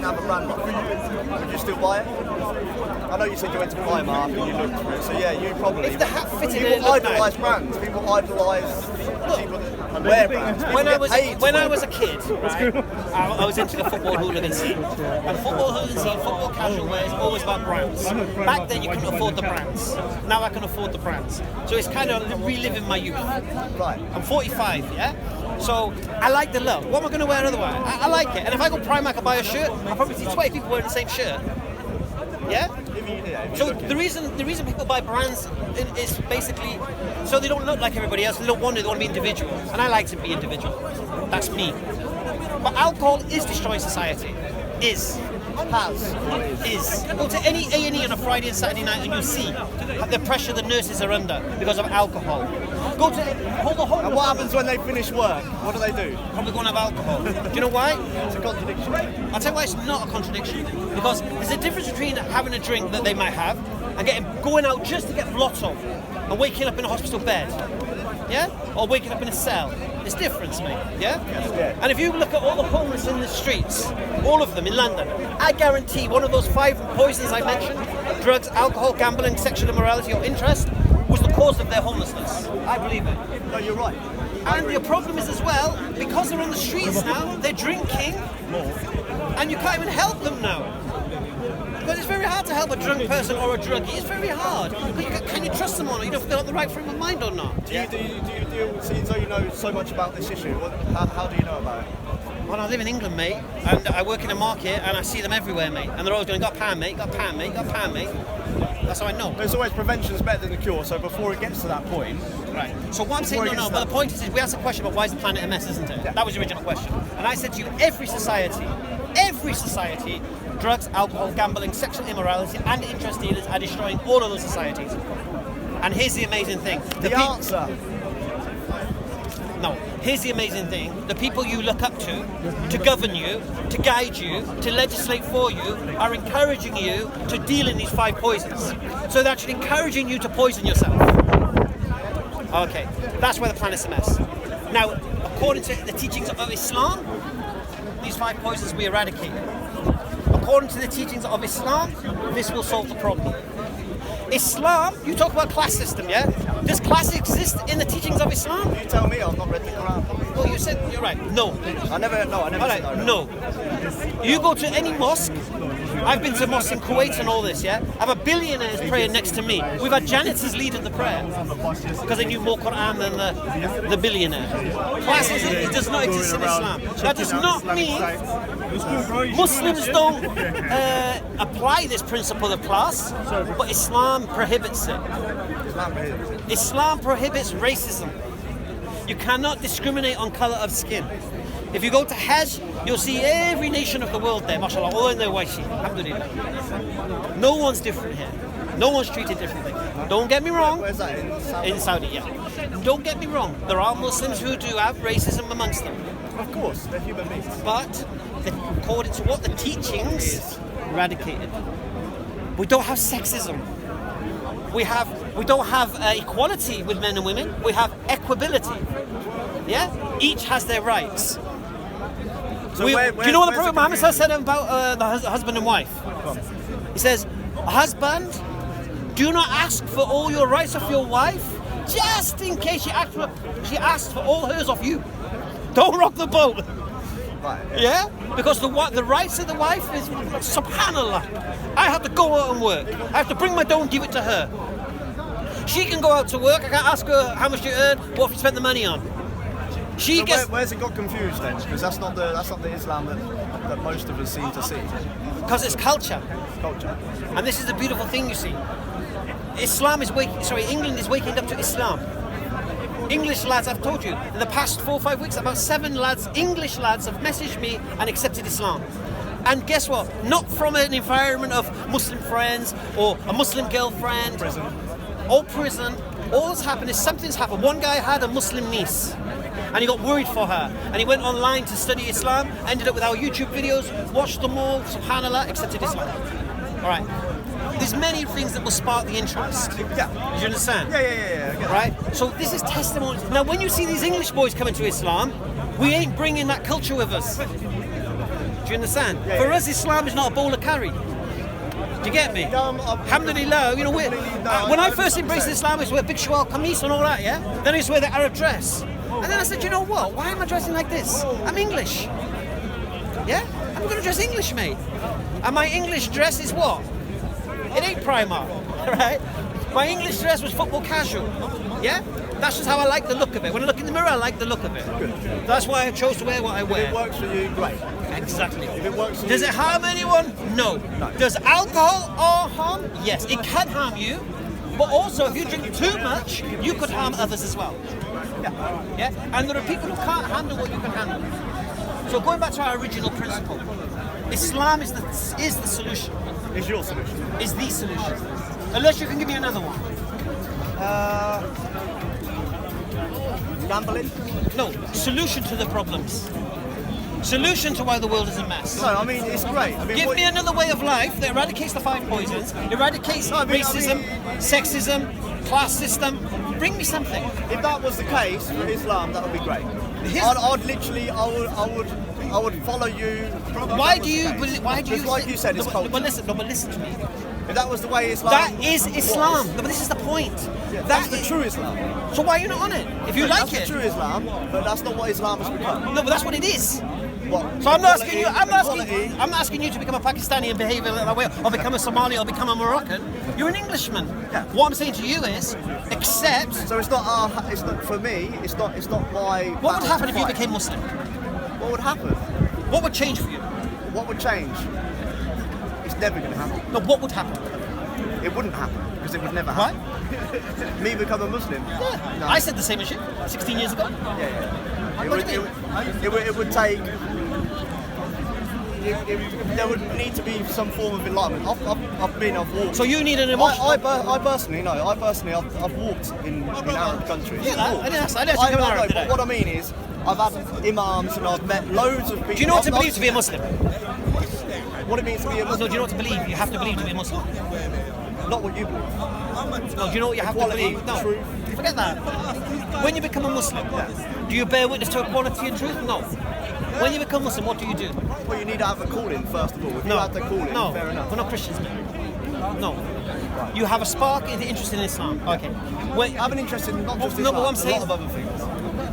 have a brand would you still buy it? I know you said you went to Primark and you looked through it, so yeah, you probably. If the hat fitted in, people idolise brands. People idolise people that wear brands. When I was a kid, right, I was into the football hooligan scene. And football hooligan scene, football casual wear is always about brands. Back then you couldn't afford the brands. Now I can afford the brands. So it's kind of reliving my youth. Right. I'm 45, yeah? So I like the look. What am I going to wear otherwise? I like it. And if I go Primark and buy a shirt, I'll probably see 20 people wearing the same shirt. Yeah? So the reason people buy brands is basically so they don't look like everybody else. They don't want to. They want to be individual. And I like to be individual. That's me. But alcohol is destroying society. Is. Go to any A&E on a Friday and Saturday night and you'll see the pressure the nurses are under because of alcohol. Go to And what happens when they finish work? What do they do? Probably go and have alcohol. Do you know why? It's a contradiction. I'll tell you why it's not a contradiction. Because there's a difference between having a drink that they might have and going out just to get blotto and waking up in a hospital bed. Yeah? Or waking up in a cell. It's different, mate. Yeah? Yeah. And if you look at all the homeless in the streets, all of them in London, I guarantee one of those 5 poisons I mentioned, drugs, alcohol, gambling, sexual immorality or interest, was the cause of their homelessness. I believe it. No, you're right. And the problem is as well, because they're on the streets now, they're drinking, and you can't even help them now. Because it's very hard to help a drunk person or a druggie. It's very hard. Can you trust them or not? You don't know if they're on the right frame of mind or not. Do you deal, seeing though you know so much about this issue, how do you know about it? Well, I live in England, mate, and I work in a market, and I see them everywhere, mate. And they're always going, got a pound, mate, got a pound, mate, got a pound, mate. That's how I know. There's always prevention's better than the cure, so before it gets to that point... Right. So what I'm saying, but the point is we asked a question about why is the planet a mess, isn't it? Yeah. That was the original question. And I said to you, every society, drugs, alcohol, gambling, sexual immorality, and interest dealers are destroying all of those societies. And here's the amazing thing. The answer. No, here's the amazing thing. The people you look up to govern you, to guide you, to legislate for you, are encouraging you to deal in these 5 poisons. So they're actually encouraging you to poison yourself. Okay, that's where the planet's a mess. Now, according to the teachings of Islam, these 5 poisons will be eradicated. According to the teachings of Islam, this will solve the problem. Islam, you talk about class system, yeah? Does class exist in the teachings of Islam? You tell me, I've not read the Quran. Well, you said, you're right, no. I never said that. No. You go to any mosque, I've been to mosques in Kuwait and all this, yeah? I have a billionaires praying next to me. We've had janitors leading the prayer because they knew more Quran than the billionaire. Classism, it does not exist in Islam. That does not mean Muslims don't apply this principle of class, but Islam prohibits it. Islam prohibits racism. You cannot discriminate on colour of skin. If you go to Hajj, you'll see every nation of the world there, mashallah, all in their white alhamdulillah. No one's different here. No one's treated differently. Don't get me wrong. Where's that, in Saudi, yeah. Don't get me wrong. There are Muslims who do have racism amongst them. Of course, they're human beings. But according to what the teachings eradicated. We don't have sexism. We don't have equality with men and women. We have equability. Yeah? Each has their rights. So do you know what the Prophet Muhammad said about the husband and wife? He says, husband, do not ask for all your rights of your wife, just in case she asks for all hers of you. Don't rock the boat. Right, yeah? Because the rights of the wife is, subhanallah, I have to go out and work. I have to bring my dough and give it to her. She can go out to work. I can't ask her how much you earn, what have you spent the money on. Where's it got confused then? Because that's not the Islam that most of us seem to see. Because it's culture. Culture. And this is the beautiful thing, you see. England is waking up to Islam. English lads, I've told you, in the past 4 or 5 weeks, about 7 English lads have messaged me and accepted Islam. And guess what? Not from an environment of Muslim friends or a Muslim girlfriend. Prison. All that's happened is something's happened. One guy had a Muslim niece and he got worried for her. And he went online to study Islam, ended up with our YouTube videos, watched them all, subhanAllah, accepted Islam. All right. There's many things that will spark the interest. Yeah. Do you understand? Yeah. Right? So this is testimony. Now, when you see these English boys coming to Islam, we ain't bringing that culture with us. Do you understand? Yeah, For yeah. us, Islam is not a bowl of curry. Do you get me? Alhamdulillah, you know, when I first embraced Islam, I used to wear big shawal, kameez and all that, yeah? Then I used to wear the Arab dress. And then I said, you know what? Why am I dressing like this? I'm English. Yeah? I'm going to dress English, mate. And my English dress is what? It ain't Primark, right? My English dress was football casual. Yeah? That's just how I like the look of it. When I look in the mirror, I like the look of it. Good. That's why I chose to wear what I wear. If it works for you, great. Exactly. If it works for Does you, it harm anyone? No. Does alcohol harm? Yes, it can harm you. But also, if you drink too much, you could harm others as well. Yeah. And there are people who can't handle what you can handle. So going back to our original principle, Islam is the solution. Is your solution? Is the solution. Unless you can give me another one. Gambling? No, solution to the problems. Solution to why the world is a mess. No, I mean, it's great. I mean, Give me another way of life that eradicates the 5 poisons, eradicates racism, sexism, class system. Bring me something. If that was the case for Islam, that would be great. I would follow you. Why do you believe? Why do you? Just like you said, it's culture. But listen to me. If that was the way Islam. That is Islam. No, but this is the point. Yeah, that's the true Islam. So why are you not on it? If you like That's the true Islam, but that's not what Islam has become. No, but that's what it is. What? So I'm not asking you. Equality. I'm not asking you to become a Pakistani and behave in that way, or become a Somali, or become a Moroccan. You're an Englishman. Yeah. What I'm saying to you is, accept. So it's not it's not for me. It's not my. What would happen if you became Muslim? What would happen? What would change for you? What would change? It's never going to happen. No, what would happen? It wouldn't happen because it would never happen. Right? Me become a Muslim. Yeah. No. I said the same as you 16 years ago. Yeah. What do you mean? It would take. There would need to be some form of enlightenment. I've walked. So you need an emotional. I personally, I've walked in Arab countries. Yeah, I didn't actually become an Arab, did I? But what I mean is, I've had imams and I've met loads of people. Do you know what to believe to be a Muslim? What it means to be a No, Muslim? do you know what to believe? You have to believe to be a Muslim. Not what you believe. No, do you know what you have Equality, to believe? No, truth. forget that. When you become a Muslim, do you bear witness to equality and truth? No. When you become Muslim, what do you do? Well, you need to have a calling first of all. If you have the calling, no, fair enough. we're not Christians, man. No. You have a spark in interest in Islam. Okay. I have an interest in not just No, Islam, but what I'm a saying, lot of other things.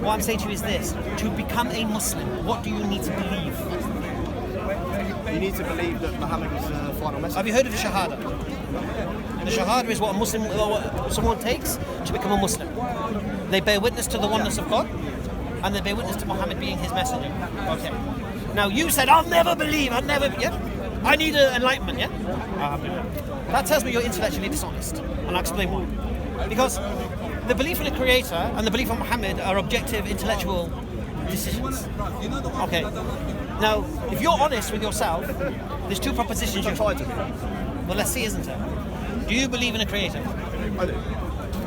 what I'm saying to you is this: to become a Muslim, what do you need to believe? You need to believe that Muhammad was the final message. Have you heard of the Shahada? The Shahada is what a Muslim, someone takes to become a Muslim. They bear witness to the oneness of God, and they bear witness to Muhammad being his messenger. Okay. Now you said, I'll never believe, yeah? I need enlightenment, yeah? That tells me you're intellectually dishonest, and I'll explain why. Because the belief in a creator and the belief in Muhammad are objective intellectual decisions. Okay. Now, if you're honest with yourself, there's 2 propositions you try to be. Well, let's see, isn't it? Do you believe in a creator? I do.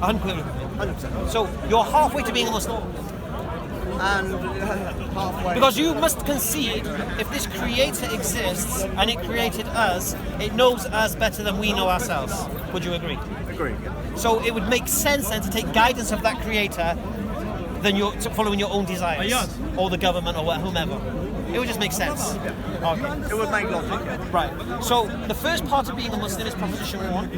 Unequivocally. 100%. So you're halfway to being a Muslim. And halfway. Because you must concede, if this creator exists and it created us, it knows us better than we know ourselves. Would you agree? Agree. So it would make sense then to take guidance of that creator than following your own desires or the government or whomever. It would just make sense. Okay. It would make logic. Right. So the first part of being a Muslim is proposition 1,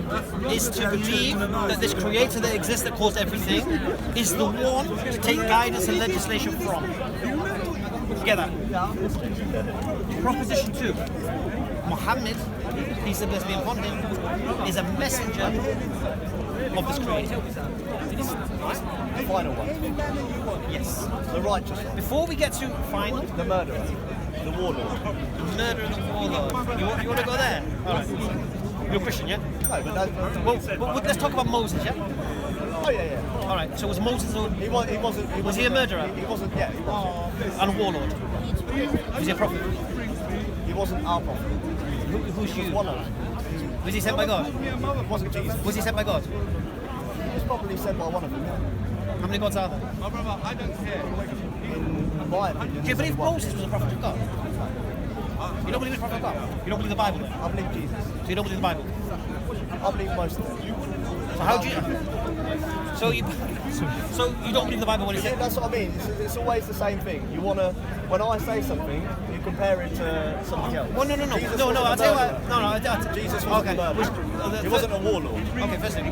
is to believe that this creator that exists that caused everything is the one to take guidance and legislation from. Get that? Proposition 2. Muhammad, peace and blessing be upon him, is a messenger of this creator. The final one. Yes. The righteous one. Before we get to final, The murderer. The warlord. the murder of the warlord. You want to go there? All right. You're Christian, yeah? No, but that, Well, let's talk about Moses, yeah? oh yeah. All right. So was Moses He wasn't. Was he a murderer? He wasn't. Yeah, he was. and a warlord? Was he a prophet? He wasn't our prophet. Who's He was you? one of them. Was he sent by God? It wasn't Jesus. Was he sent by God? He was probably sent by one of them. How many gods are there? In my opinion. Do you believe Moses was a prophet of God? You don't believe he was a prophet of God? You don't believe the Bible then? I believe Jesus. So you don't believe the Bible? I believe most of them. So how do you... So you don't believe the Bible when it Yeah, says... that's what I mean. It's always the same thing. You wanna. When I say something, compare it to something else. Well, no. Jesus No, wasn't I'll a tell you murderer. what. No. Jesus wasn't a murderer. He wasn't a warlord. Okay, first thing.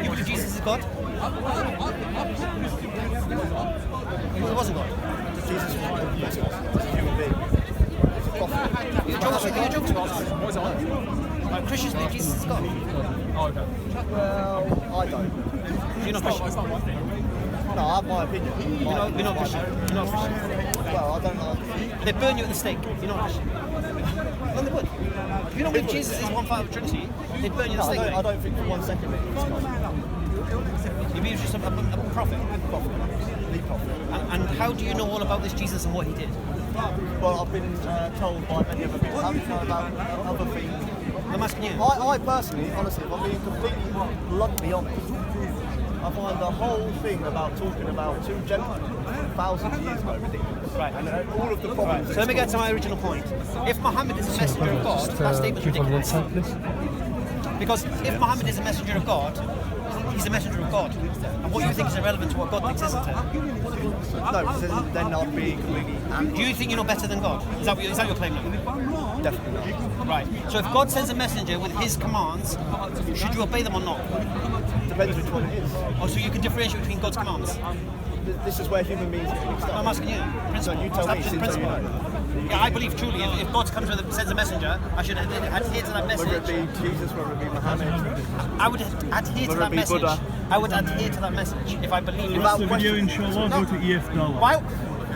You believe Jesus is God? He wasn't God. Jesus was a human being. He's a prophet. You're joking to us. Like, Christians believe Jesus is God. Well, I don't. You're not Christian. No, I have my opinion. You're not Christian. You're not Christian. Well, I don't know. They burn you at the stake. You're not Christian. No, they would. If you don't believe Jesus is one part of the Trinity, they'd burn you at the stake. I don't think for 1 second that he's God. You believe he's just a prophet. The prophet. And how do you know all about this Jesus and what he did? Well, I've been told by many other people. How do you know about other things? I'm asking you. I personally, honestly, if I'm being completely bluntly honest, I find the whole thing about talking about two gentlemen thousands of years ago ridiculous. Right. And all of the problems. So let me get to my original point. If Muhammad is a messenger of God, that statement's ridiculous. Because if Muhammad is a messenger of God, he's a messenger of God. And what you think is irrelevant to what God thinks isn't it? No, because then I'd be completely Do you think you're no better than God? Is that your claim now? definitely not. Right. So if God sends a messenger with his commands, should you obey them or not? Depends which one it is. Oh, so you can differentiate between God's commands? This is where human beings get mixed up. I'm asking you. Principle. So you tell me, Establish since principle. you know. Yeah, I believe truly, if God sends a messenger, I should adhere to that message. Whether it be Jesus, whether it be Muhammad. I would adhere to Whether that it be message. Buddha. I would adhere to that message if I believe. Without The video, question. inshallah, go to EFDawah. Why?